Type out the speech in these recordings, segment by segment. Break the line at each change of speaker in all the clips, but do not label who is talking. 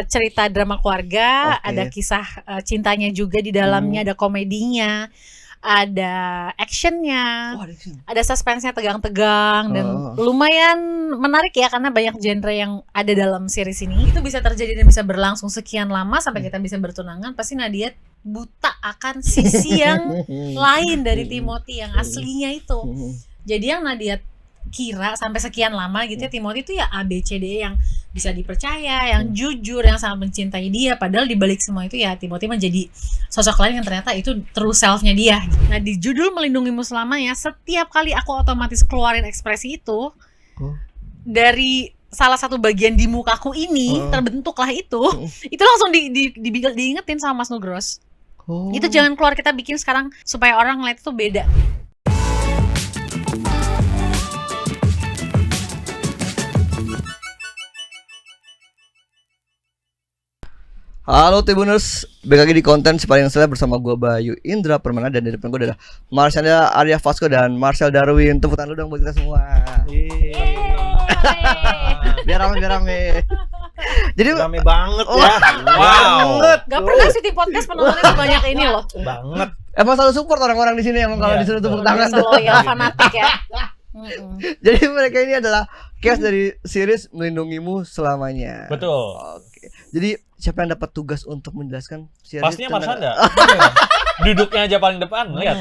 cerita drama keluarga, ada kisah cintanya juga di dalamnya, ada komedinya, ada actionnya, ada suspense-nya tegang-tegang dan lumayan menarik ya karena banyak genre yang ada dalam series ini. Itu bisa terjadi dan bisa berlangsung sekian lama sampai kita bisa bertunangan. Pasti Nadia buta akan sisi yang lain dari Timothy yang aslinya itu. Jadi yang Nadia kira sampai sekian lama gitu ya, Timothy itu ya ABCD yang bisa dipercaya, yang jujur, yang sangat mencintai dia. Padahal di balik semua itu ya Timothy menjadi sosok lain yang ternyata itu true self-nya dia. Nah di judul Melindungimu Selamanya, setiap kali aku otomatis keluarin ekspresi itu dari salah satu bagian di mukaku ini terbentuklah itu langsung diingetin sama Mas Nugros. Itu jangan keluar, kita bikin sekarang supaya orang ngeliat itu beda.
Halo Tribuners, balik lagi di konten Si Paling Seleb bersama gue Bayu Indra Permana. Dan di depan gue ada Marshanda Arya Vasco dan Marcel Darwin. Tepuk tangan lu dong buat kita semua. Biar rame. Jadi
rame banget ya. Wow.
Gak pernah sih di podcast penontonnya sebanyak ini loh.
Banget.
Emang selalu support orang-orang di sini emang kalau disuruh tepuk tangan tuh.
Loyal, fanatik ya.
Jadi mereka ini adalah cast dari series Melindungimu Selamanya.
Betul.
Oke. Jadi siapa yang dapat tugas untuk menjelaskan series?
Pastinya Marshanda. Duduknya aja paling depan, lihat.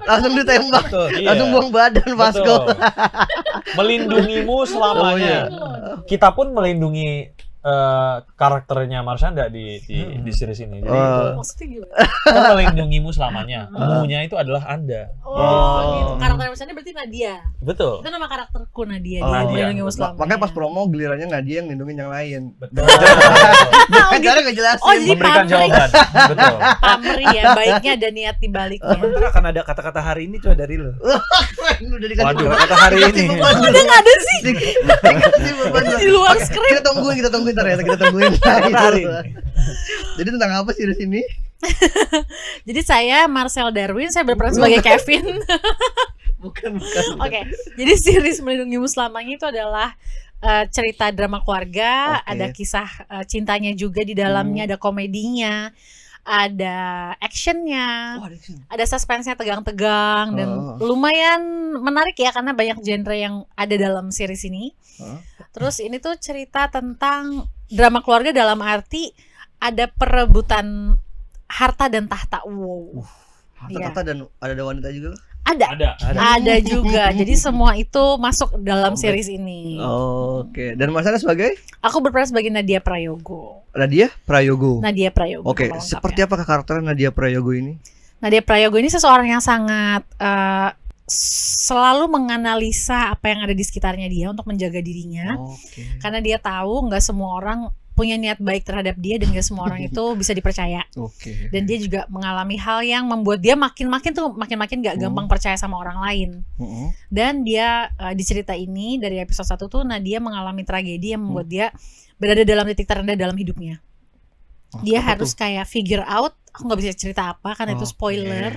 Langsung ditembak. Langsung buang badan Vasco.
Melindungimu selamanya. Kita pun melindungi karakternya Marshanda di series ini. Jadi itu melindungimu selamanya. Mu-nya itu adalah Anda.
Gitu. Karakter Marshanda berarti Nadia.
Betul.
Itu nama karakterku Nadia.
Melindungimu
Selamanya.
Makanya pas promo gilirannya Nadia yang lindungin yang lain.
Betul.
Cara ngejelasin.
Jadi
memberikan jawaban. Betul.
Pamri ya, baiknya ada niat di baliknya.
Sementara akan ada kata-kata hari ini cuma dari lo.
Udah dikasih
Kata-kata hari ini.
Udah nggak ada sih. Di luar skrip.
Kita tungguin ntar ya, kita tungguin. Jadi tentang apa sih di sini?
Jadi saya Marcel Darwin, saya berperan sebagai Kevin.
Bukan.
Oke. Jadi series Melindungimu Selamanya itu adalah cerita drama keluarga, ada kisah cintanya juga di dalamnya, ada komedinya, ada actionnya, ada suspense-nya tegang-tegang dan lumayan menarik ya karena banyak genre yang ada dalam series ini. Terus ini tuh cerita tentang drama keluarga dalam arti ada perebutan harta dan tahta. Wow.
Harta tahta dan ada wanita juga?
Ada juga. Jadi semua itu masuk dalam series ini.
Oke. Dan Mas Ana sebagai?
Aku berperan sebagai Nadia Prayogo.
Nadia Prayogo.
Oke.
Seperti apa karakter Nadia Prayogo ini?
Nadia Prayogo ini seseorang yang sangat selalu menganalisa apa yang ada di sekitarnya dia untuk menjaga dirinya. Karena dia tahu nggak semua orang punya niat baik terhadap dia dan gak semua orang itu bisa dipercaya. Dan dia juga mengalami hal yang membuat dia makin gak gampang percaya sama orang lain. Dan dia di cerita ini dari episode 1 tuh Nadia mengalami tragedi yang membuat dia berada dalam titik terendah dalam hidupnya. Dia harus kayak figure out, aku gak bisa cerita apa karena itu spoiler.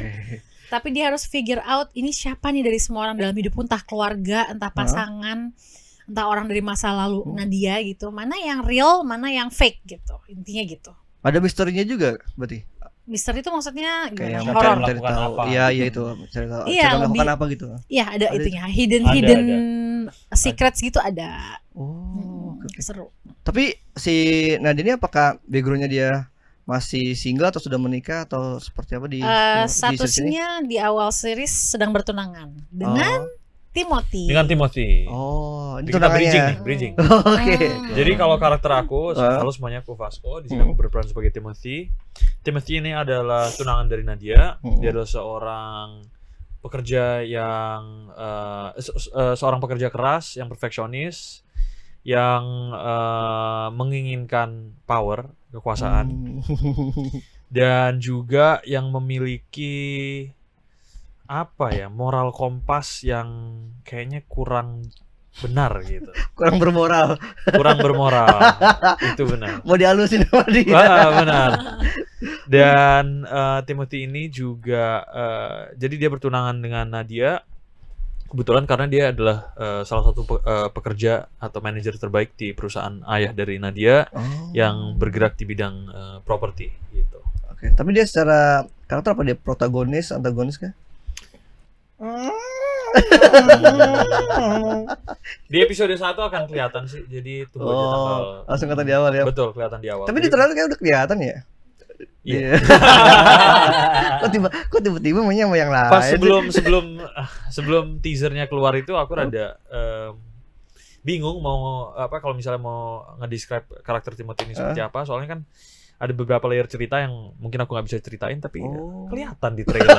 Tapi dia harus figure out ini siapa nih dari semua orang dalam hidupku, entah keluarga, entah pasangan, entah orang dari masa lalu Nadia gitu, mana yang real, mana yang fake gitu, intinya gitu.
Ada misterinya juga berarti?
Misteri itu maksudnya
kayak
horor.
Iya itu cerita melakukan apa gitu.
Iya ada itunya, hidden secrets gitu ada. Seru.
Tapi si Nadia ini apakah backgroundnya dia masih single atau sudah menikah atau seperti apa di
statusnya di awal series sedang bertunangan dengan Timothy.
Ini
kita bridging. Jadi kalau karakter aku, halo semuanya, aku Vasco. Di sini aku berperan sebagai Timothy. Timothy ini adalah tunangan dari Nadia. Dia adalah seorang pekerja yang seorang pekerja keras, yang perfeksionis, yang menginginkan power, kekuasaan, dan juga yang memiliki moral kompas yang kayaknya kurang benar gitu.
Kurang bermoral.
Itu benar.
Mau dihalusin sama dia.
Benar. Dan Timothy ini juga jadi dia bertunangan dengan Nadia Kebetulan karena dia adalah salah satu pekerja atau manajer terbaik di perusahaan ayah dari Nadia yang bergerak di bidang properti gitu.
Oke, tapi dia secara karakter apa dia protagonis, antagonis kah?
Di episode 1 akan kelihatan sih. Jadi tunggu aja tanggal.
Langsung kata di awal ya.
Betul, kelihatan di awal.
Tapi di trailer kayak udah kelihatan ya.
Iya.
Kok tiba-tiba mainnya sama yang lain?
Pas sebelum teasernya keluar itu aku rada bingung mau apa kalau misalnya mau ngedescribe karakter Timothy ini seperti apa. Soalnya kan ada beberapa layer cerita yang mungkin aku nggak bisa ceritain tapi kelihatan di trailer.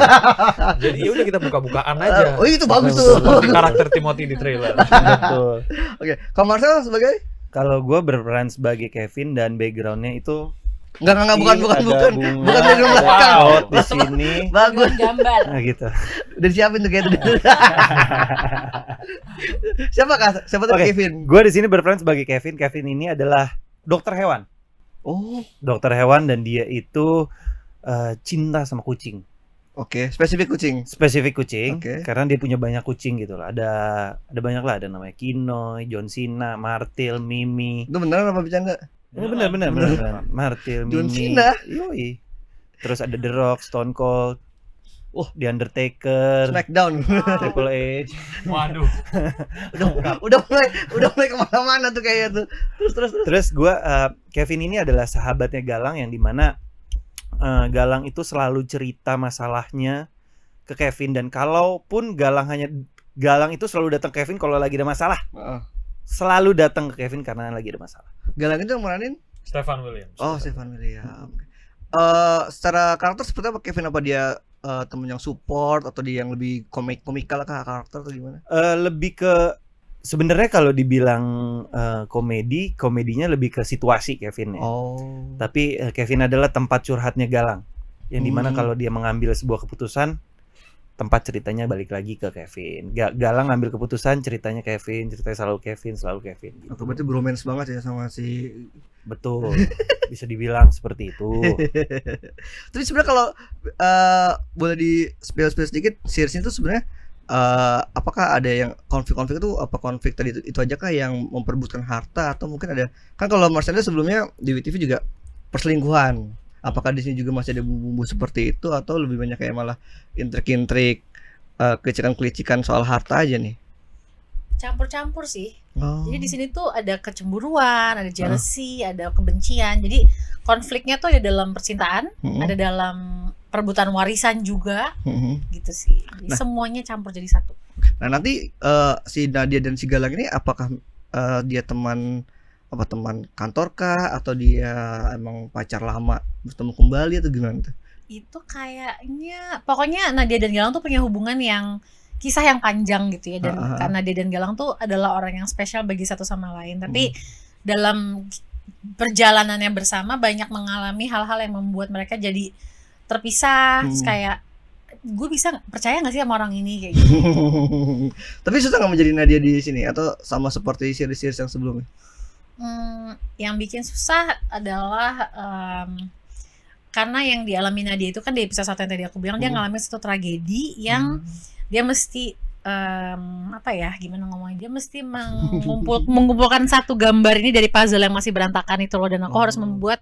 Jadi ya udah kita buka-bukaan aja.
Oh itu bagus tuh.
Seperti karakter Timothy di trailer.
Betul.
Oke, kalau Marcel sebagai?
Kalau gue berperan sebagai Kevin dan backgroundnya itu
Enggak, bukan
ada
bukan dari belakang.
di sini.
Bagus.
Gambar.
Nah, gitu.
Udah disiapin tuh kayak itu. Siapa tuh
Oke,
Kevin?
Gue di sini berperan sebagai Kevin. Kevin ini adalah dokter hewan.
Oh,
Dokter hewan dan dia itu cinta sama kucing.
oke, spesifik kucing.
Spesifik kucing,
Oke.
karena dia punya banyak kucing gitu loh. Ada banyak lah, ada namanya Kinoy, John Cena, Martil, Mimi.
Itu beneran apa bercanda?
Ini benar. Martil,
John
Mimi.
Cena?
Yoi. Terus ada The Rock, Stone Cold, The Undertaker,
Smackdown.
Triple H.
Waduh.
udah mulai kemana-mana tuh kayaknya tuh. Terus.
Terus gue Kevin ini adalah sahabatnya Galang yang dimana Galang itu selalu cerita masalahnya ke Kevin, dan kalaupun Galang itu selalu datang ke Kevin kalau lagi ada masalah. Selalu datang ke Kevin karena lagi ada masalah.
Galang itu yang meranin?
Stefan Williams.
Oh, Stefan William. Secara karakter seperti apa Kevin? Apa dia temen yang support atau dia yang lebih komikal kah karakter atau gimana?
Lebih ke sebenarnya kalau dibilang komedinya lebih ke situasi Kevin ya.
Oh.
Tapi Kevin adalah tempat curhatnya Galang. Yang dimana kalau dia mengambil sebuah keputusan, tempat ceritanya balik lagi ke Kevin. Galang ngambil keputusan, ceritanya selalu Kevin gitu.
Atau berarti bromance banget ya sama si.
Betul. Bisa dibilang seperti itu.
Tapi sebenarnya kalau boleh di spill sedikit, series itu sebenarnya apakah ada yang konflik itu apa konflik tadi itu aja kah yang memperebutkan harta atau mungkin ada kan kalau Marcel sebelumnya di WTV juga perselingkuhan. Apakah di sini juga masih ada bumbu-bumbu seperti itu atau lebih banyak kayak malah intrik-intrik kelicikan-kelicikan soal harta aja nih?
Campur-campur sih. Jadi di sini tuh ada kecemburuan, ada jealousy, ada kebencian. Jadi konfliknya tuh ada dalam percintaan, ada dalam perebutan warisan juga, gitu sih. Jadi semuanya campur jadi satu.
Nah nanti si Nadia dan si Galang ini apakah dia teman kantor kah atau dia emang pacar lama bertemu kembali atau gimana tuh?
Itu kayaknya pokoknya Nadia dan Galang tuh punya hubungan yang kisah yang panjang gitu ya, dan karena Nadia dan Galang tuh adalah orang yang spesial bagi satu sama lain, tapi dalam perjalanannya bersama banyak mengalami hal-hal yang membuat mereka jadi terpisah. Terus kayak gue bisa percaya nggak sih sama orang ini kayak gitu.
Tapi susah nggak menjadi Nadia di sini atau sama seperti series-series yang sebelumnya?
Yang bikin susah adalah karena yang dialami Nadia itu kan di episode 1 yang tadi aku bilang, dia ngalamin satu tragedi yang dia mesti gimana ngomongnya, dia mesti mengumpulkan satu gambar ini dari puzzle yang masih berantakan itu loh, dan aku harus membuat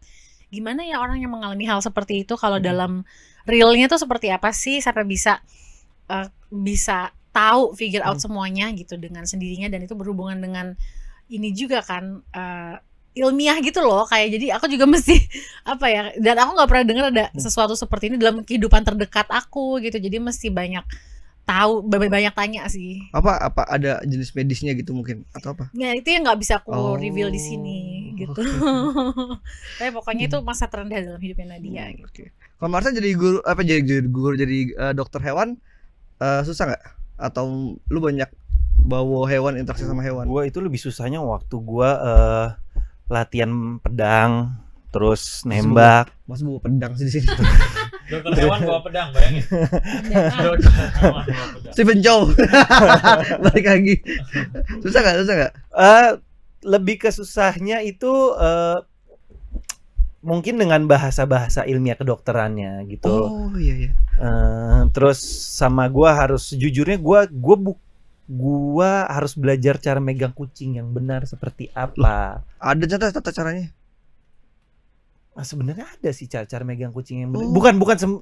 gimana ya orang yang mengalami hal seperti itu kalau dalam realnya tuh seperti apa sih sampai bisa tahu figure out semuanya gitu dengan sendirinya, dan itu berhubungan dengan ini juga kan ilmiah gitu loh, kayak jadi aku juga mesti dan aku nggak pernah dengar ada sesuatu seperti ini dalam kehidupan terdekat aku gitu, jadi mesti banyak tahu, banyak tanya sih. Apa
ada jenis medisnya gitu mungkin atau apa?
Nah itu yang nggak bisa aku reveal di sini gitu. Tapi pokoknya itu masa terendah dalam hidupnya Nadia.
Gitu. Kalau Marcel jadi guru jadi dokter hewan susah nggak? Atau lu banyak bawa hewan, interaksi sama hewan?
Gua itu lebih susahnya waktu gua latihan pedang, terus nembak.
Mas bawa pedang sih di sini.
Dokter hewan bawa pedang, bayangin.
Stephen Chow. Balik lagi. Susah nggak?
Lebih ke susahnya itu mungkin dengan bahasa ilmiah kedokterannya gitu.
Oh iya.
Terus sama gue harus sejujurnya gue gua harus belajar cara megang kucing yang benar seperti apa.
Ada tata caranya?
Sebenarnya ada sih cara megang kucing yang benar.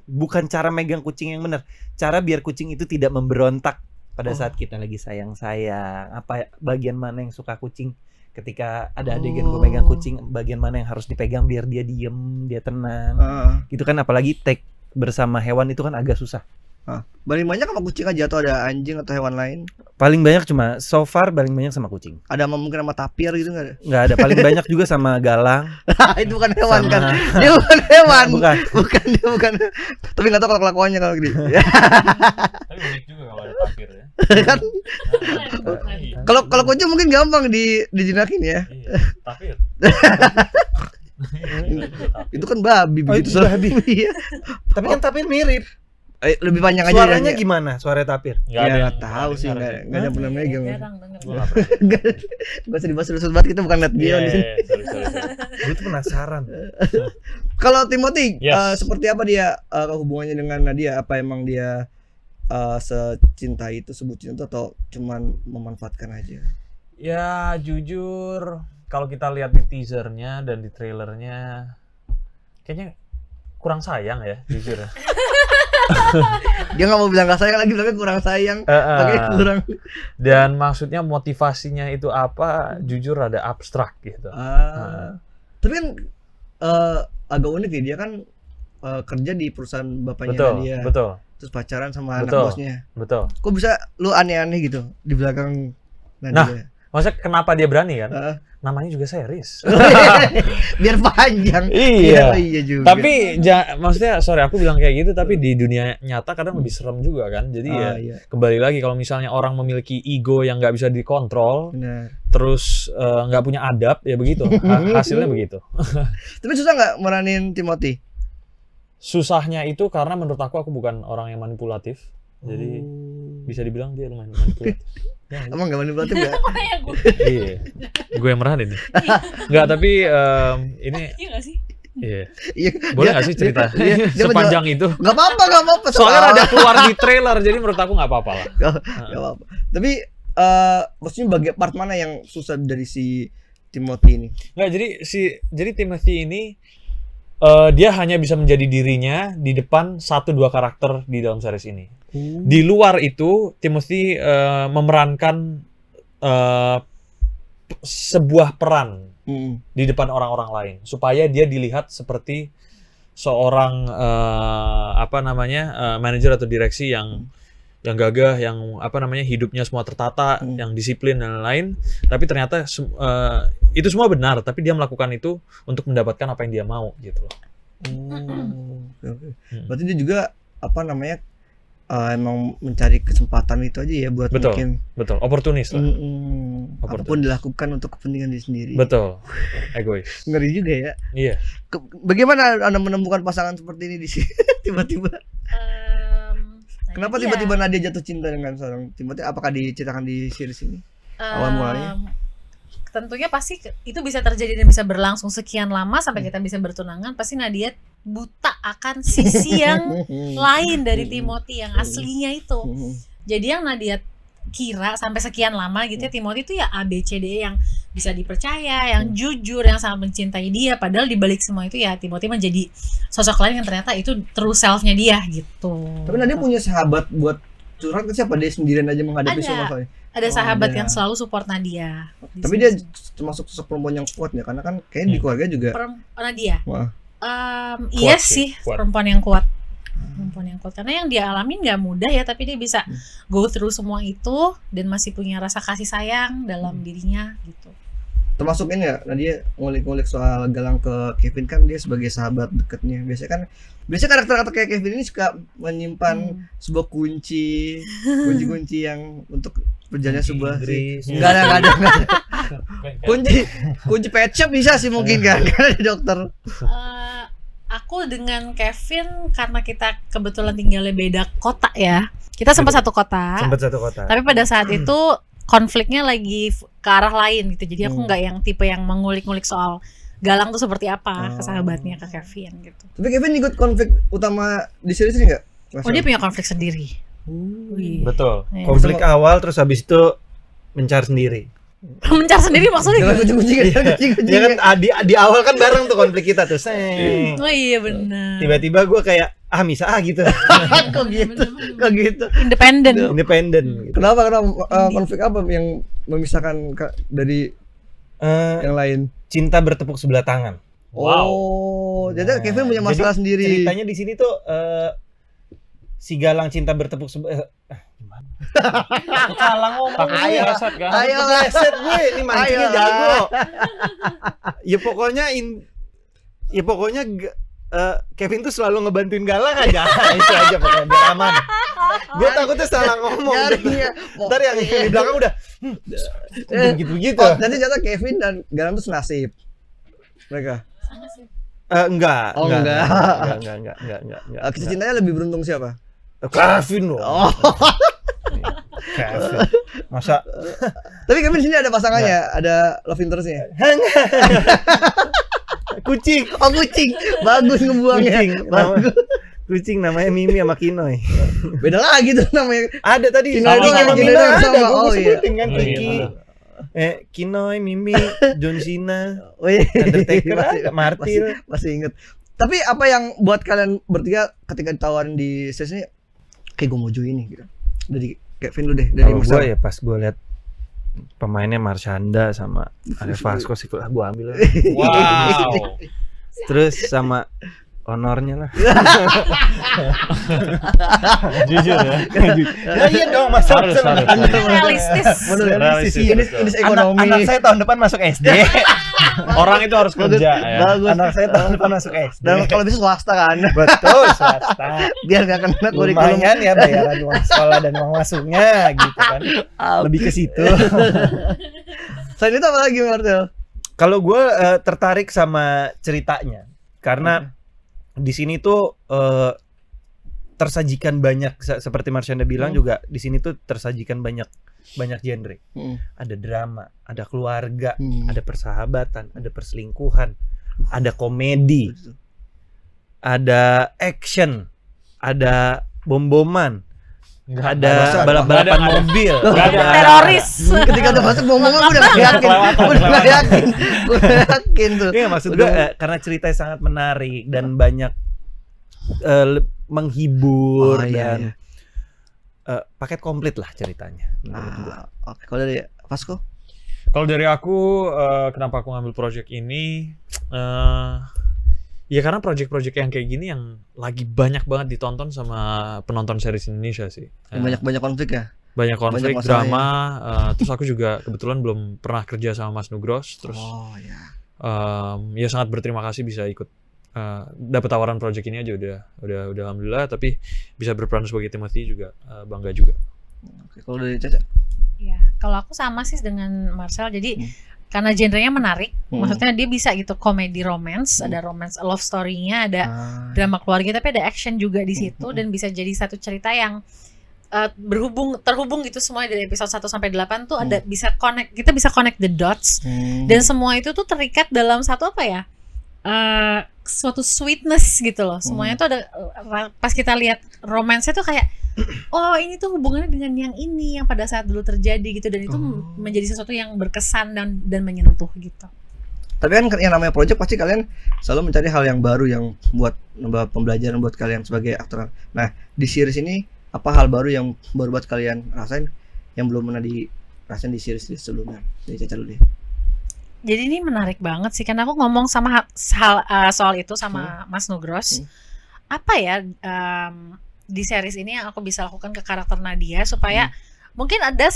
Bukan cara megang kucing yang benar. Cara biar kucing itu tidak memberontak pada saat kita lagi sayang-sayang. Apa bagian mana yang suka kucing? Ketika ada adegan gue megang kucing, bagian mana yang harus dipegang biar dia diem, dia tenang. Gitu kan, apalagi take bersama hewan itu kan agak susah.
Paling banyak sama kucing aja atau ada anjing atau hewan lain?
Paling banyak paling banyak sama kucing.
Ada mungkin sama tapir gitu nggak ada?
Nggak ada, paling banyak juga sama galang.
Itu bukan hewan kan? Dia bukan hewan.
Bukan.
Tapi nggak tahu kalau kelakuannya kalau gitu.
Tapi unik juga kalau ada tapir ya.
Kan? Kalau kucing mungkin gampang dijinakin ya.
Iya, tapir.
Itu kan babi begitu.
Babi.
Iya.
Tapi kan tapir mirip.
Lebih panjang aja.
Suaranya gimana? Suara tapir?
Nggak tahu sih, nggak ada pernah megang.
Jarang denger.
Gak usah dibahas terus banget, kita bukan net bio di sini.
Gue tuh penasaran.
Kalau Timothy,
Yes.
seperti apa dia hubungannya dengan Nadia? Apa emang dia secinta itu, sebut cinta atau cuman memanfaatkan aja?
Ya jujur, kalau kita lihat di teasernya dan di trailernya, kayaknya kurang sayang ya, jujur.
Dia nggak mau bilang gak sayang lagi, bilangnya kurang sayang. Oke, kurang.
Dan maksudnya motivasinya itu apa? Jujur ada abstrak gitu.
Tapi kan agak unik ya, dia kan kerja di perusahaan bapaknya Nadia.
Betul.
Terus pacaran sama anak
Betul.
bosnya.
Betul.
Kok bisa lu aneh-aneh gitu di belakang Nadia?
Maksudnya kenapa dia berani kan? Namanya juga series.
Biar panjang.
Iya.
Iya juga.
Tapi maksudnya sorry aku bilang kayak gitu, tapi di dunia nyata kadang lebih serem juga kan. Jadi
iya.
Kembali lagi kalau misalnya orang memiliki ego yang nggak bisa dikontrol,
Benar.
terus nggak punya adab, ya begitu. Hasilnya begitu.
Tapi susah nggak meranin Timothy?
Susahnya itu karena menurut aku bukan orang yang manipulatif. Jadi bisa dibilang dia lumayan manipulatif. Ya,
Emang gak manipulatif gak?
iya. Gue yang meranin. Enggak, tapi ini
Iya nggak sih?
iya.
Iya.
Boleh nggak sih cerita sepanjang itu?
Gak apa-apa.
Soalnya ada keluar di trailer, jadi menurut aku nggak apa-apa lah.
Gak apa-apa. Tapi maksudnya bagian part mana yang susah dari si Timothy ini?
Nggak, jadi Timothy ini dia hanya bisa menjadi dirinya di depan 1-2 karakter di dalam series ini. Di luar itu Timothy memerankan sebuah peran di depan orang-orang lain supaya dia dilihat seperti seorang manajer atau direksi yang gagah, yang hidupnya semua tertata, yang disiplin dan lain-lain. Tapi ternyata itu semua benar, tapi dia melakukan itu untuk mendapatkan apa yang dia mau gitu loh.
Berarti dia juga emang mencari kesempatan itu aja ya buat
Betul, oportunis lah.
Apapun dilakukan untuk kepentingan diri sendiri.
Betul, egois.
Ngeri juga ya.
Iya.
Bagaimana Anda menemukan pasangan seperti ini di sini tiba-tiba? Kenapa tiba-tiba Nadia jatuh cinta dengan seorang Timothy? Apakah diceritakan di series ini? Awal mulanya?
Tentunya pasti itu bisa terjadi dan bisa berlangsung sekian lama sampai kita bisa bertunangan. Pasti Nadia buta akan sisi yang lain dari Timothy yang aslinya itu. Jadi yang Nadia kira sampai sekian lama gitu ya, Timothy itu ya ABCD yang bisa dipercaya, yang jujur, yang sangat mencintai dia. Padahal di balik semua itu ya Timothy menjadi sosok lain yang ternyata itu true self-nya dia gitu.
Tapi Nadia punya sahabat buat curhat ke siapa? Dia sendirian aja menghadapi semua masalahnya?
Ada sahabat yang selalu support Nadia.
Tapi dia termasuk sosok perempuan yang kuat ya, karena kan kayaknya di keluarga juga.
Nadia.
Wah.
Iya sih, perempuan yang kuat. Perempuan yang kuat, karena yang dia alamin nggak mudah ya, tapi dia bisa go through semua itu dan masih punya rasa kasih sayang dalam dirinya gitu.
Termasuk ini ya, Nadia ngulik-ngulik soal Galang ke Kevin, kan dia sebagai sahabat dekatnya. Biasanya karakter-karakter kayak Kevin ini suka menyimpan sebuah kunci yang untuk berjalannya sebuah enggak ada. Kunci pet shop bisa sih mungkin kan, karena di dokter.
Aku dengan Kevin karena kita kebetulan tinggalnya beda kota ya. Kita sempat satu kota. Tapi pada saat itu konfliknya lagi ke arah lain gitu. Jadi aku nggak yang tipe yang mengulik-ngulik soal Galang tuh seperti apa ke sahabatnya, ke Kevin gitu.
Tapi Kevin ikut konflik utama di series ini nggak?
Oh, dia punya konflik sendiri.
Betul.
Iya.
Konflik awal terus habis itu mencar sendiri.
Mencar sendiri maksudnya
Jangan kucing-kucingan.
Ya kan di awal kan bareng tuh konflik kita tuh. Seng.
Oh iya benar.
Tiba-tiba gue kayak misa gitu.
Kok gitu? Kok gitu?
Independen.
Independen gitu.
Kenapa konflik apa yang memisahkan dari yang lain?
Cinta bertepuk sebelah tangan.
Oh, jadi Kevin punya masalah
Jadi
sendiri.
Ceritanya di sini tuh si Galang cinta bertepuk sebelah salah ngomong.
Ayo. Ayo lah.
Reset gue, ini mancingnya
Ayo.
jago. Ya pokoknya Kevin tuh selalu ngebantuin Galang aja. Itu aja pokoknya biar aman. Gue takutnya salah ngomong.
Nyarinya.
Ntar yang di belakang udah begitu-begitu.
Oh, nanti ternyata Kevin dan Galang tuh senasib. Mereka.
Enggak.
Oh, enggak.
Enggak.
Kisah cintanya lebih beruntung siapa?
Kevin loh.
Oh.
Kevin. Masa
Tapi Kevin di sini ada pasangannya, ada love interest-nya.
kucing.
Oh, kucing. Bagus ngebuangnya.
Kucing namanya Mimi sama Kinoy.
Beda lagi tuh namanya.
Ada tadi.
Kinoy
doang,
sama
Kinoy
Mina
doang
ada.
sama.
Gue
Oh, iya.
sebutin kan
Oh, iya,
Kiki. Kinoy, Mimi, John Cena,
Oh iya.
Undertaker, ada, Martil.
Masih inget. Tapi apa yang buat kalian bertiga ketika ditawarin di series ini, kayak gue mau join nih gitu. Dari Kevin lu deh, dari
Kalau
Marcel.
gue ya pas gue liat pemainnya Marshanda sama Alex Vasco sih gue ambil aja.
Wow.
Terus sama honornya lah.
Jujur ya.
Ya iya dong masa
Harus.
Realistis.
Realistis,
Ini
betul.
ekonomi.
anak saya tahun depan masuk SD.
Orang itu harus kerja ya.
Bagus.
Anak saya tahun depan masuk SD.
Dan kalau bisa swasta kan,
Betul, swasta.
biar gak kena kurikulum.
Lumayan ya bayaran uang sekolah dan uang masuknya gitu kan. Lebih ke situ.
Selain itu apa lagi Marcel?
Kalau gue tertarik sama ceritanya karena di sini tuh tersajikan banyak seperti Marshanda bilang juga di sini tuh tersajikan banyak genre. Ada drama, ada keluarga, ada persahabatan, ada perselingkuhan, ada komedi, ada action, ada bom-boman, ada balap-balapan mobil,
Nggak ada.
Teroris.
Ketika udah masuk ngomong udah gak yakin. Udah gak yakin. Gue yakin tuh.
Iya maksud gue karena ceritanya sangat menarik dan banyak menghibur dan paket komplit lah ceritanya.
Oke, kalau dari Vasco?
Kalau dari aku, kenapa aku ngambil project ini? Ya karena project-project yang kayak gini yang lagi banyak banget ditonton sama penonton series Indonesia sih.
Banyak konflik ya?
Banyak konflik,
banyak
drama. Terus aku juga kebetulan belum pernah kerja sama Mas Nugros. Terus ya sangat berterima kasih bisa ikut. Dapat tawaran project ini aja udah alhamdulillah. Tapi bisa berperan sebagai Timothy juga bangga juga.
Oke, kalau dari Caca?
Ya, kalau aku sama sih dengan Marcel. Jadi karena genrenya menarik, maksudnya dia bisa gitu komedi romance, ada romance love story-nya, ada drama keluarga, tapi ada action juga di situ dan bisa jadi satu cerita yang terhubung gitu semua dari episode 1 sampai 8 tuh ada kita bisa connect the dots dan semua itu tuh terikat dalam satu apa ya? Suatu sweetness gitu loh. Semuanya tuh ada pas kita lihat romance-nya tuh kayak oh ini tuh hubungannya dengan yang ini yang pada saat dulu terjadi gitu dan itu menjadi sesuatu yang berkesan dan menyentuh gitu.
Tapi kan yang namanya project pasti kalian selalu mencari hal yang baru yang buat nambah pembelajaran buat kalian sebagai aktor. Nah, di series ini apa hal baru yang baru buat kalian rasain yang belum pernah dirasain di series sebelumnya? Dari Caca dulu deh.
Jadi ini menarik banget sih karena aku ngomong sama soal itu sama Mas Nugros. Apa ya di series ini yang aku bisa lakukan ke karakter Nadia supaya mungkin ada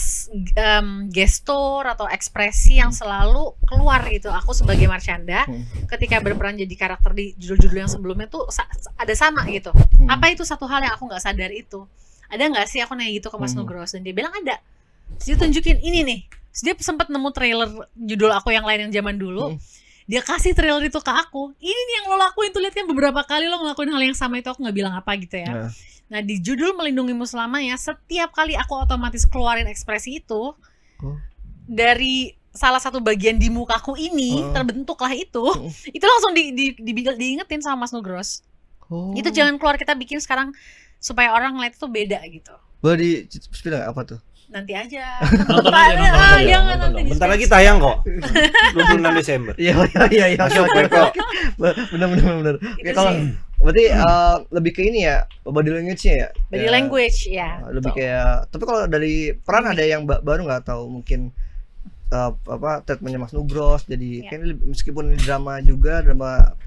gestur atau ekspresi yang selalu keluar gitu. Aku sebagai Marshanda ketika berperan jadi karakter di judul-judul yang sebelumnya tuh ada sama gitu. Apa itu satu hal yang aku nggak sadar itu? Ada nggak sih aku nanya gitu ke Mas Nugros dan dia bilang ada. Terus dia tunjukin ini nih. Terus dia sempat nemu trailer judul aku yang lain yang zaman dulu. Dia kasih trailer itu ke aku. Ini nih yang lo lakuin tuh, lihat kan beberapa kali lo ngelakuin hal yang sama itu, aku nggak bilang apa gitu ya. Nah di judul Melindungimu Selamanya, setiap kali aku otomatis keluarin ekspresi itu dari salah satu bagian di mukaku ini terbentuklah itu langsung diingetin sama Mas Nugros. Itu jangan keluar, kita bikin sekarang supaya orang ngeliat itu beda gitu.
Boleh di spill nggak apa tuh?
Nanti aja.
Nonton aja.
Jangan nanti di
Bentar
space.
lagi tayang kok. 26 Desember.
Iya. Oke. Benar. Oke,
Itu
kalau
sih.
berarti lebih ke ini ya, body language-nya ya.
Body
Ya,
language ya.
lebih
betul.
kayak. Tapi kalau dari peran ada yang baru nggak tahu mungkin treatmentnya Mas Nugros jadi
Ya.
kayaknya meskipun ini drama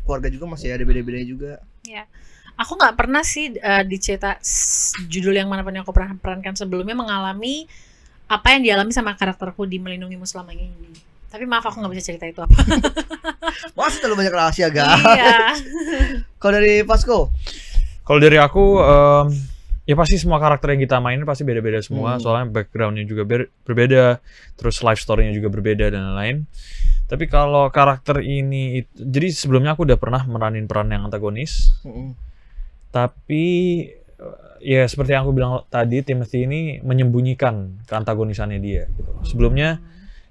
keluarga juga masih ada beda-bedanya juga.
Ya. Aku nggak pernah sih di cerita judul yang manapun yang aku pernah perankan sebelumnya mengalami apa yang dialami sama karakterku di Melindungimu Selamanya ini. Tapi maaf aku nggak bisa cerita itu apa.
Masih terlalu banyak rahasia guys.
Iya.
Kalau dari Pasco,
Kalau dari aku, ya pasti semua karakter yang kita mainin pasti beda-beda semua. Soalnya backgroundnya juga berbeda, terus life story-nya juga berbeda dan lain-lain. Tapi kalau karakter ini, jadi sebelumnya aku udah pernah meranin peran yang antagonis. Tapi ya seperti yang aku bilang tadi, Timothy ini menyembunyikan keantagonisannya dia. Gitu. Sebelumnya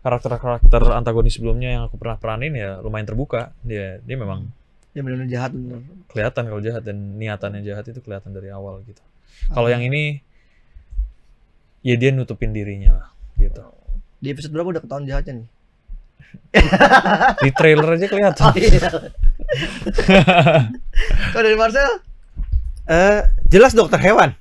karakter-karakter antagonis sebelumnya yang aku pernah peranin ya lumayan terbuka. Dia memang
dia benar-benar jahat bener.
kelihatan kalau jahat dan niatannya jahat itu kelihatan dari awal gitu. Kalau yang ini ya dia nutupin dirinya lah gitu.
Di episode berapa udah ketahuan jahatnya nih?
Di trailer aja kelihatan.
Kalau dari Marcel?
Jelas dokter hewan.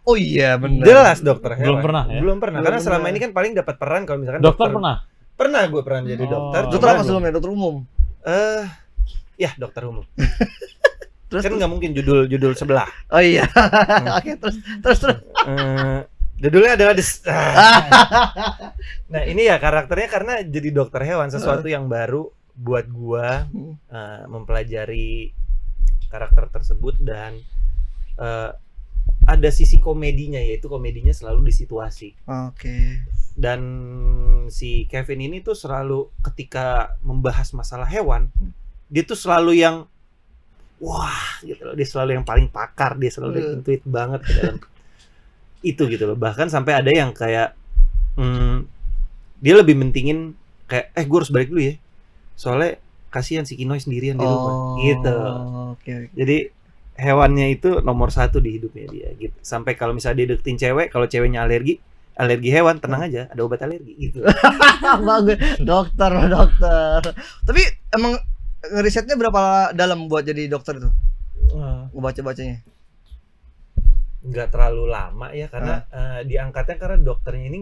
Oh iya benar.
Jelas dokter hewan.
Belum pernah ya?
Belum pernah.
Belum
Karena selama
pernah.
ini kan paling dapat peran kalau misalkan
Dokter pernah?
Pernah gue pernah jadi
Oh.
dokter.
Dokter apa
Cuma
sebelumnya? Dokter umum.
Ya dokter umum.
Terus
Kan nggak mungkin judul sebelah.
oh iya. Oke, terus.
Judulnya adalah Nah ini ya karakternya karena jadi dokter hewan sesuatu yang baru buat gua mempelajari karakter tersebut dan ada sisi komedinya, yaitu komedinya selalu di situasi.
Oke.
Dan si Kevin ini tuh selalu ketika membahas masalah hewan, dia tuh selalu yang wah gitu loh, dia selalu yang paling pakar, dia selalu intuit banget ke dalam itu gitu loh. Bahkan sampai ada yang kayak dia lebih mentingin kayak gue harus balik dulu ya, soalnya kasihan si Kinoy sendirian di rumah gitu.
Oke.
Jadi hewannya itu nomor satu di hidupnya dia gitu. Sampai kalau misalnya dia deketin cewek, kalau ceweknya alergi hewan, tenang aja, ada obat alergi gitu.
Bagus, dokter. Tapi emang ngerisetnya berapa dalam buat jadi dokter itu? Baca-bacanya.
Nggak terlalu lama ya karena diangkatnya karena dokternya ini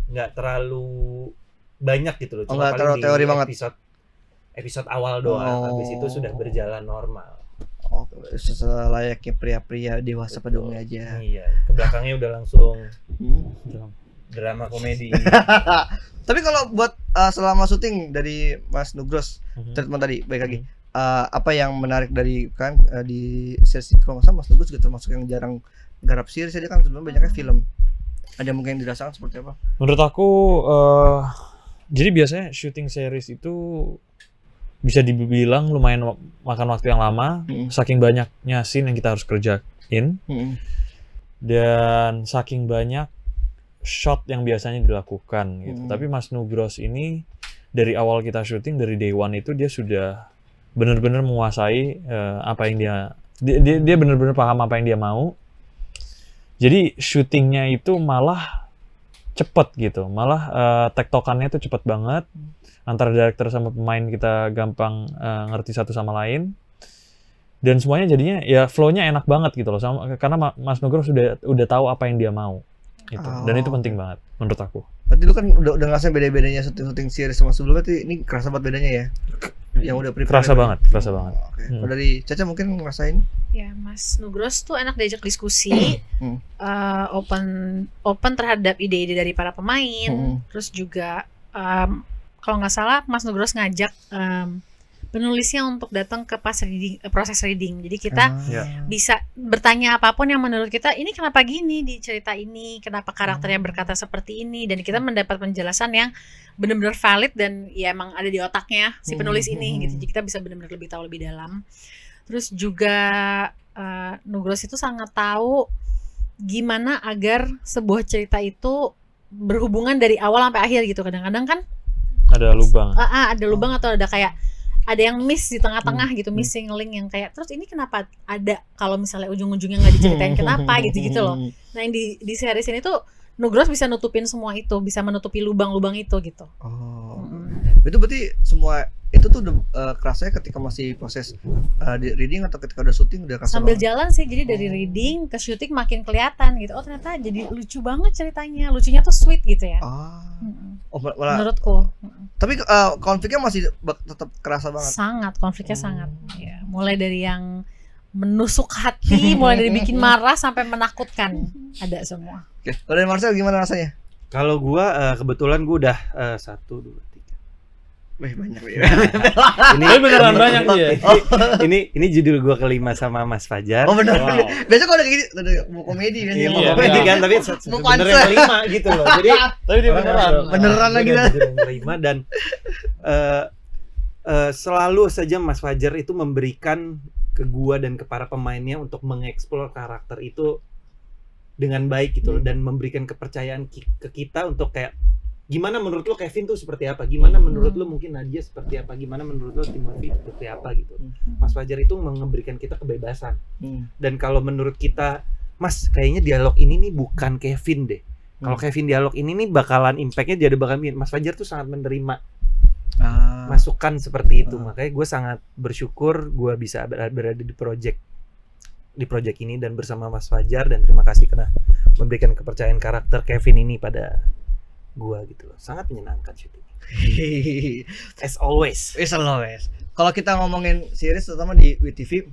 nggak terlalu banyak gitu loh.
Oh, nggak terlalu teori banget.
Episode awal doang. Habis itu sudah berjalan normal.
Oh, selayaknya pria-pria dewasa pada umumnya aja.
Iya, ke belakangnya udah langsung drama komedi.
Tapi kalau buat selama syuting dari Mas Nugros treatment tadi baik lagi. Apa yang menarik dari kan di series kalau nggak salah Mas Nugros juga termasuk yang jarang garap series, dia kan sebelumnya banyaknya film. Ada mungkin yang dirasakan seperti apa?
Menurut aku jadi biasanya syuting series itu bisa dibilang lumayan makan waktu yang lama, saking banyaknya scene yang kita harus kerjain, dan saking banyak shot yang biasanya dilakukan gitu. Tapi Mas Nugros ini dari awal kita syuting dari day one itu dia sudah benar-benar menguasai apa yang dia benar-benar paham apa yang dia mau. Jadi syutingnya itu malah cepet gitu, malah tektokannya itu cepet banget. Antara director sama pemain kita gampang ngerti satu sama lain, dan semuanya jadinya ya flow-nya enak banget gitu loh, karena Mas Nugros udah tahu apa yang dia mau gitu. Dan itu penting banget menurut aku.
Berarti lu kan udah ngerasain beda-bedanya syuting series sama sebelumnya, berarti ini kerasa banget bedanya ya? Yang udah prepare.
Kerasa banget.
Oke. Dari Caca mungkin ngerasain?
Ya, Mas Nugros tuh enak diajak diskusi, open terhadap ide-ide dari para pemain, terus juga kalau nggak salah Mas Nugros ngajak penulisnya untuk datang ke proses reading. Jadi kita bisa bertanya apapun yang menurut kita ini kenapa gini di cerita ini, kenapa karakternya berkata seperti ini, dan kita mendapat penjelasan yang benar-benar valid dan ya emang ada di otaknya si penulis ini gitu. Jadi kita bisa benar-benar lebih tahu lebih dalam. Terus juga Nugros itu sangat tahu gimana agar sebuah cerita itu berhubungan dari awal sampai akhir gitu. Kadang-kadang kan
ada lubang.
Ada lubang atau ada kayak ada yang miss di tengah-tengah gitu, missing link yang kayak terus ini kenapa ada kalau misalnya ujung-ujungnya nggak diceritain kenapa gitu loh. Nah yang di series ini tuh Nugros bisa nutupin semua itu, bisa menutupi lubang-lubang itu gitu.
Itu berarti semua itu tuh kerasanya ketika masih proses di reading atau ketika udah syuting udah kerasa
sambil
banget?
jalan sih, jadi dari reading ke syuting makin kelihatan gitu. Oh ternyata jadi lucu banget ceritanya, lucunya tuh sweet gitu ya. Menurutku.
Tapi konfliknya masih tetap kerasa banget.
Sangat, konfliknya sangat. Ya, mulai dari yang menusuk hati, mulai dari bikin marah sampai menakutkan, ada semua.
Oke, kalau dari Marcel gimana rasanya?
Kalau gua kebetulan gua udah 1, 2, 3.
Wih banyak ya.
Ini beneran banyak nih ya.
Ini judul gua kelima sama Mas Fajar.
Oh bener.
Wow.
Biasa kalau udah gini, mau komedi biasanya.
Iya,
mau
Komedi
komedi
kan, tapi
Mau
sebenarnya
punchline.
yang kelima gitu loh. Jadi
Tapi dia beneran.
Beneran lagi dah.
judul yang kelima dan selalu saja Mas Fajar itu memberikan ke gua dan ke para pemainnya untuk mengeksplor karakter itu dengan baik gitu loh, dan memberikan kepercayaan ke kita untuk kayak gimana menurut lo Kevin tuh seperti apa, gimana menurut lo mungkin Nadia seperti apa, gimana menurut lo Timothy seperti apa gitu. Mas Fajar itu memberikan kita kebebasan. Dan kalau menurut kita, Mas kayaknya dialog ini nih bukan Kevin deh. Kalau Kevin dialog ini nih bakalan impactnya jadi bakal Mas Fajar tuh sangat menerima masukan seperti itu. Makanya gue sangat bersyukur gue bisa berada di project ini dan bersama Mas Fajar, dan terima kasih karena memberikan kepercayaan karakter Kevin ini pada gue gitu loh. Sangat menyenangkan syuting. As always.
Kalau kita ngomongin series terutama di WeTV,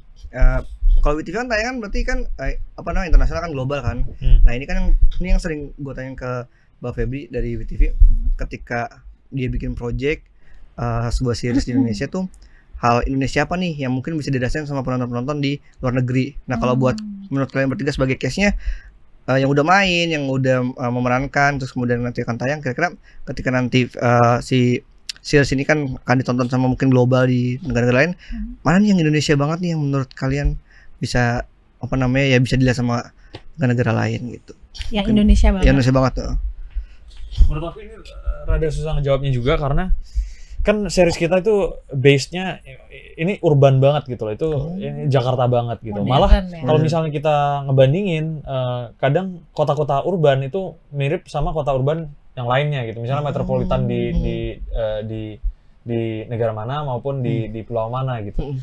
kalau WeTV kan tayangan berarti kan internasional kan, global kan. Nah ini kan yang sering gue tanya ke Mbak Febri dari WeTV, ketika dia bikin project sebuah series di Indonesia tuh, hal Indonesia apa nih yang mungkin bisa dirasain sama penonton-penonton di luar negeri. Nah kalau buat menurut kalian bertiga sebagai case-nya, yang udah main, yang udah memerankan, terus kemudian nanti akan tayang, kira-kira ketika nanti si series ini kan akan ditonton sama mungkin global di negara-negara lain, mana nih yang Indonesia banget nih yang menurut kalian bisa bisa dilihat sama negara-negara lain gitu?
Yang Indonesia banget.
Yang Indonesia banget tuh.
Menurut aku ini rada susah ngejawabnya juga, karena kan series kita itu base-nya ini urban banget gitu loh, itu ini Jakarta banget gitu.
Modern,
Malah
ya.
kalau misalnya kita ngebandingin, kadang kota-kota urban itu mirip sama kota urban yang lainnya gitu. Misalnya metropolitan di negara mana maupun di pulau mana gitu.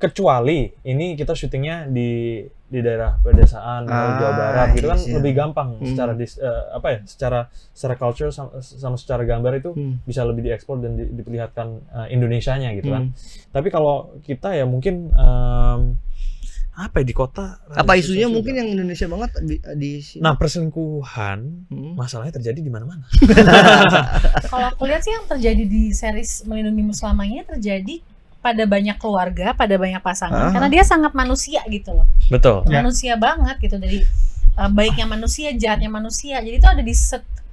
Kecuali ini kita syutingnya di daerah pedesaan Jawa Barat gitu kan, lebih gampang secara culture sama secara gambar itu bisa lebih diekspor dan diperlihatkan Indonesianya gitu kan. Tapi kalau kita ya mungkin di kota
apa isunya mungkin yang Indonesia banget di sini?
Nah, perselingkuhan masalahnya terjadi di mana-mana.
Kalau aku lihat sih yang terjadi di series Melindungimu Selamanya terjadi pada banyak keluarga, pada banyak pasangan, karena dia sangat manusia gitu loh.
Betul.
Manusia banget gitu, dari baiknya manusia, jahatnya manusia. Jadi itu ada di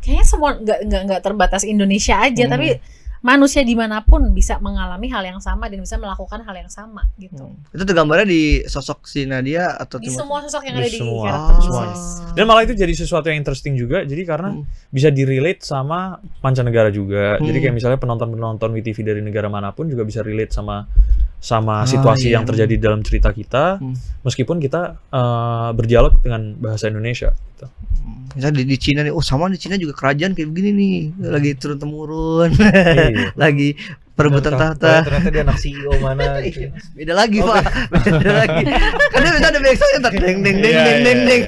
kayaknya semua, nggak terbatas Indonesia aja, tapi manusia dimanapun bisa mengalami hal yang sama dan bisa melakukan hal yang sama gitu.
Itu tergambarnya di sosok si Nadia atau
Di semua sosok yang
Di
ada di
semua.
karakter
Semuanya. Dan malah itu jadi sesuatu yang interesting juga, jadi karena bisa di-relate sama mancanegara juga. Jadi kayak misalnya penonton-penonton WeTV dari negara manapun juga bisa relate sama situasi yang terjadi dalam cerita kita, meskipun kita berdialog dengan bahasa Indonesia gitu.
Misalnya di Cina nih, sama di Cina juga kerajaan kayak begini nih, lagi turun temurun, lagi perebutan tahta.
Ternyata dia anak CEO mana gitu.
Beda lagi Pak, beda lagi. Karena bisa ada backsound tak deng deng deng deng deng deng.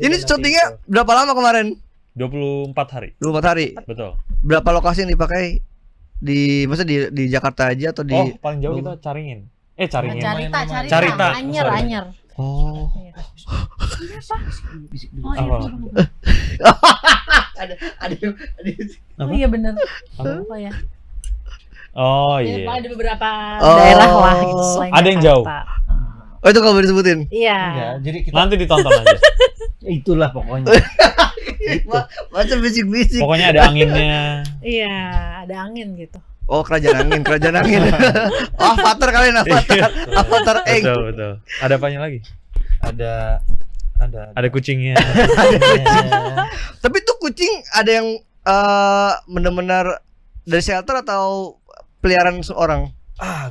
Ini syutingnya berapa lama kemarin?
24 hari.
24 hari.
Betul.
Berapa lokasi yang dipakai maksudnya di Jakarta aja atau di?
Paling jauh kita Caringin. Caringin.
Carita. Anyer.
Oh. Ada.
Oh iya benar.
Apa?
Ya.
Oh iya.
Ada beberapa daerah lah gitu selain
Ada yang jauh.
Oh itu kalau boleh disebutin?
Iya.
Jadi kita
Nanti ditonton aja.
itulah pokoknya.
Macam bisik-bisik.
Pokoknya ada anginnya.
Iya, ada angin gitu.
Oh kerajaan angin. Oh Avatar kalian, Avatar Eng.
Betul. Ada apanya lagi? Ada kucingnya.
Tapi tuh kucing ada yang benar-benar dari shelter atau peliharaan seorang?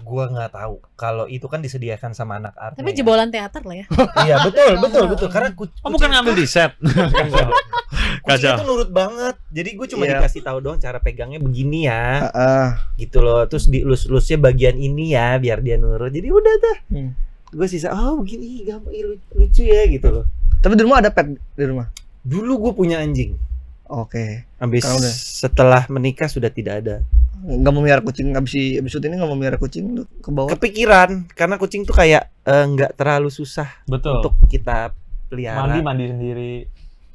Gua nggak tahu. Kalau itu kan disediakan sama anak art.
Tapi jebolan teater lah ya.
Iya, betul. Karena
bukan ngambil di set.
kucing itu nurut banget. Jadi gue cuma dikasih tahu doang cara pegangnya begini ya. Gitu loh. Terus dielus-elusnya bagian ini ya biar dia nurut. Jadi udah tuh. Gue sisa begini gampang lucu ya gitu loh.
Tapi di rumah ada pet di rumah?
Dulu gue punya anjing.
Oke.
Habis setelah menikah sudah tidak ada.
Nggak mau melihara kucing, abis ini nggak mau melihara kucing lu ke bawah.
Kepikiran karena kucing tuh kayak nggak terlalu susah untuk kita pelihara.
Mandi sendiri.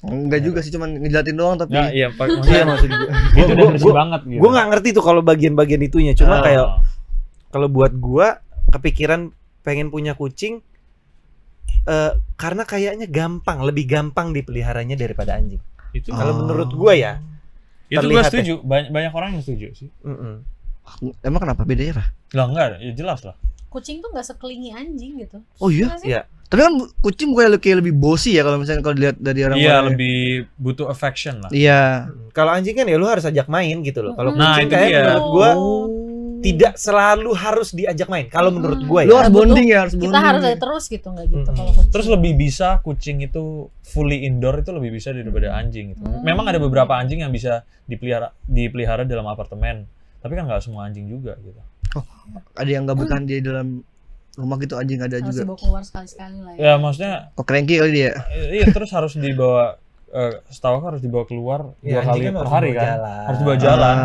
Enggak juga sih, cuman ngejilatin doang tapi.
Ya, iya, maksud gue. Itu udah bersih banget gitu.
Gue nggak ngerti tuh kalau bagian-bagian itunya. Cuma kayak kalau buat gue kepikiran pengen punya kucing karena kayaknya lebih gampang dipeliharanya daripada anjing. Itu kalau menurut gue ya.
Itu gue setuju, banyak orang yang setuju sih.
Emang kenapa bedanya apa?
Lah enggak, ya jelas lah.
Kucing tuh nggak sekelingi anjing gitu.
Oh iya?
Iya.
Tapi kan kucing kayak lebih bossy ya kalau misalnya kalau dilihat dari orang.
Iya, lebih butuh affection lah.
Iya.
Kalau anjing kan ya lu harus ajak main gitu loh. Kalau kucing
itu
kayak
dia.
menurut gue tidak selalu harus diajak main. Kalau menurut gue
lu harus bonding ya, harus bonding.
Kita harus ada terus gitu, nggak gitu kalau kucing.
Terus lebih bisa kucing itu fully indoor itu lebih bisa daripada anjing gitu. Memang ada beberapa anjing yang bisa dipelihara dalam apartemen, tapi kan nggak semua anjing juga gitu.
Oh, ada yang nggak bertahan di dalam rumah gitu, anjing ada
harus
juga.
Dibawa keluar sekali-sekali lah
Ya maksudnya.
Cranky kali dia.
Iya, terus harus dibawa. Setahu harus dibawa keluar 2 kali per hari kan. Harus dibawa jalan.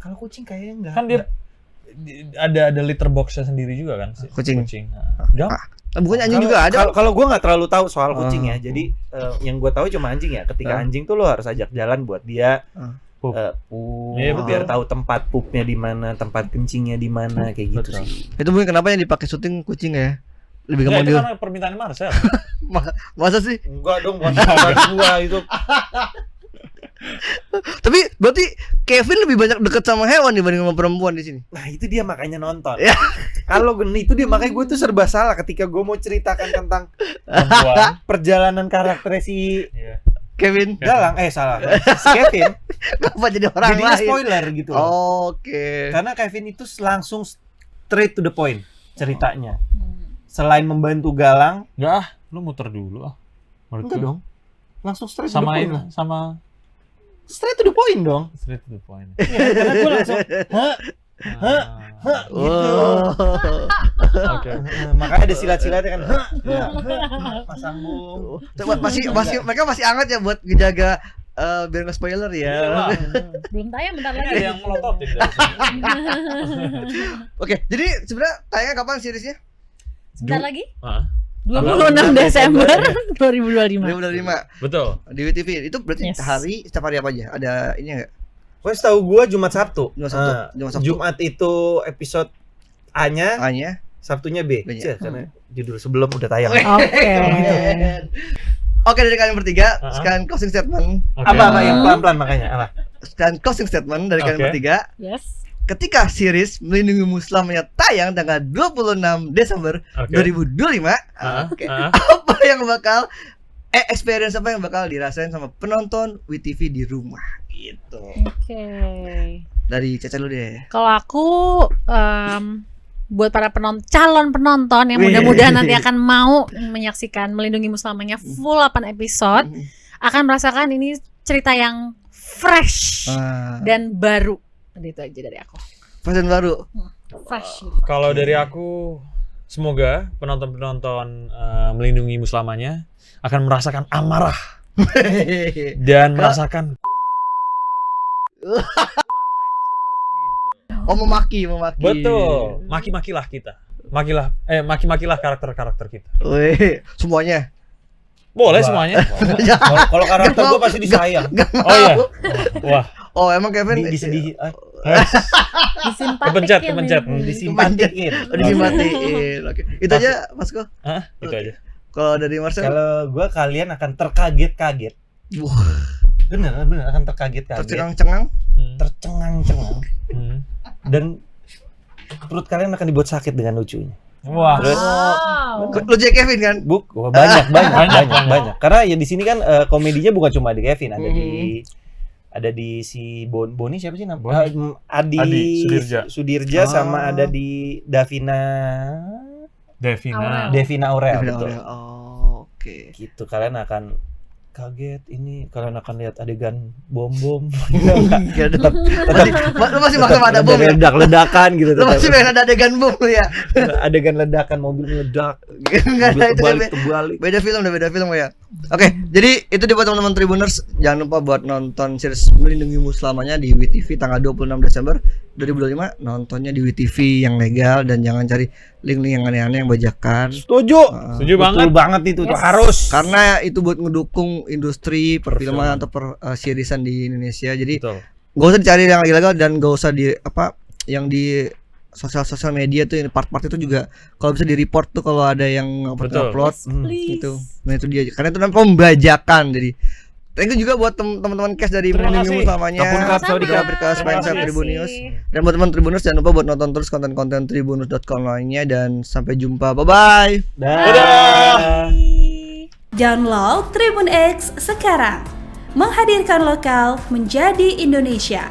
Kalau kucing kayaknya enggak.
Kan dia ada litter box-nya sendiri juga kan
kucing. Bukannya anjing juga ada.
Kalau gue nggak terlalu tahu soal kucing ya. Jadi yang gue tahu cuma anjing ya. Ketika anjing tuh lo harus ajak jalan buat dia biar tahu tempat poopnya di mana, tempat kencingnya di mana, kayak gitu sih.
Itu mungkin kenapa yang dipakai syuting kucing ya? Lebih gampang
dia. Itu karena permintaan Marcel.
Masa sih?
Enggak dong, buat gua itu.
Tapi berarti Kevin lebih banyak deket sama hewan dibanding sama perempuan di sini.
Nah itu dia makanya nonton. Kalau itu dia makanya gue tuh serba salah ketika gue mau ceritakan tentang perjalanan karakternya si
Kevin.
Galang, salah. Si Kevin.
Kenapa jadi orang
lain? Jadi spoiler gitu.
Oke.
Karena Kevin itu langsung straight to the point ceritanya. Selain membantu Galang,
enggak lu muter dulu
Enggak dong. Langsung straight to the point lah.
Sama
straight to the point dong.
Straight to the point.
Iya, karena gue langsung gitu.
Oke.
Makanya ada silat-silatnya kan. Mas Sambung.
Mereka masih hangat ya buat ngejaga biar nggak spoiler ya.
Belum tayang, bentar lagi.
Ada yang melototin dari sini.
Oke, jadi sebenarnya tayangnya kapan seriesnya?
Sebentar lagi?
26
Desember 2025.
Betul. Di WTV. Itu berarti setiap hari apa aja? Ada ini enggak?
Gue tahu gue Jumat Sabtu.
Jumat
Jumat itu episode A-nya. Sabtunya B. Karena judul sebelum udah tayang.
Oke, dari kalian bertiga, sekarang closing statement.
Apa yang pelan-pelan makanya?
Sekarang closing statement dari kalian bertiga.
Yes.
Ketika series Melindungimu Selamanya tayang tanggal 26 Desember 2025, apa yang bakal experience apa yang bakal dirasain sama penonton WTV di rumah gitu. Dari Caca lu deh.
Kalau aku buat para calon penonton yang mudah-mudahan nanti akan mau menyaksikan Melindungimu Selamanya full 8 episode, akan merasakan ini cerita yang fresh dan baru. Itu aja dari aku.
Fresh dan baru.
Fresh.
Kalau dari aku, semoga penonton-penonton Melindungimu Selamanya akan merasakan amarah dan merasakan
memaki.
Betul. Maki-makilah kita. Maki-makilah karakter-karakter kita.
Semuanya.
Boleh semuanya.
Kalau karakter gue pasti disayang.
Oh iya. Wah.
Oh emang Kevin
disedih.
Kepencet.
Disimpatiin.
Oke. Itu aja Mas Ko.
Itu aja.
Kalau dari Marcel?
Kalau gue kalian akan terkaget-kaget. Bener akan terkaget-kaget.
Tercengang-cengang.
Dan perut kalian akan dibuat sakit dengan lucunya.
Wah.
Terus
lucu Kevin kan?
Banyak. Karena ya di sini kan komedinya bukan cuma di Kevin, ada di Ada di si Boni siapa sih namanya?
Boni.
Adi Sudirja sama ada di Devina Aurel. Betul.
Oh, oke.
Gitu kalian akan kaget, ini kalian akan lihat adegan bom
masih ada bom ya?
ledakan gitu.
Lu masih pengen ada adegan bom lu ya?
Adegan ledakan, mobil meledak,
terbalik. Beda film ya. Oke, jadi itu buat teman-teman Tribuners, jangan lupa buat nonton series Melindungimu Selamanya di WTV tanggal 26 Desember 2025. Nontonnya di WTV yang legal dan jangan cari link-link yang aneh-aneh yang bajakan.
Setuju banget itu harus.
Karena itu buat ngedukung industri perfilman atau seriesan di Indonesia. Jadi gak usah dicari yang ilegal dan gak usah yang di sosial media tuh part-part itu juga kalau bisa di-report tuh kalau ada yang upload gitu. Nah itu dia karena itu namanya pembajakan. Jadi thank you juga buat teman-teman Cash dari Melindungimu Selamanya. Udah berkasih Tribunnews. Dan buat teman Tribunnews jangan lupa buat nonton terus konten-konten tribunnews.com lainnya dan sampai jumpa. Bye-bye.
Dadah.
Download Tribun X sekarang. Menghadirkan lokal menjadi Indonesia.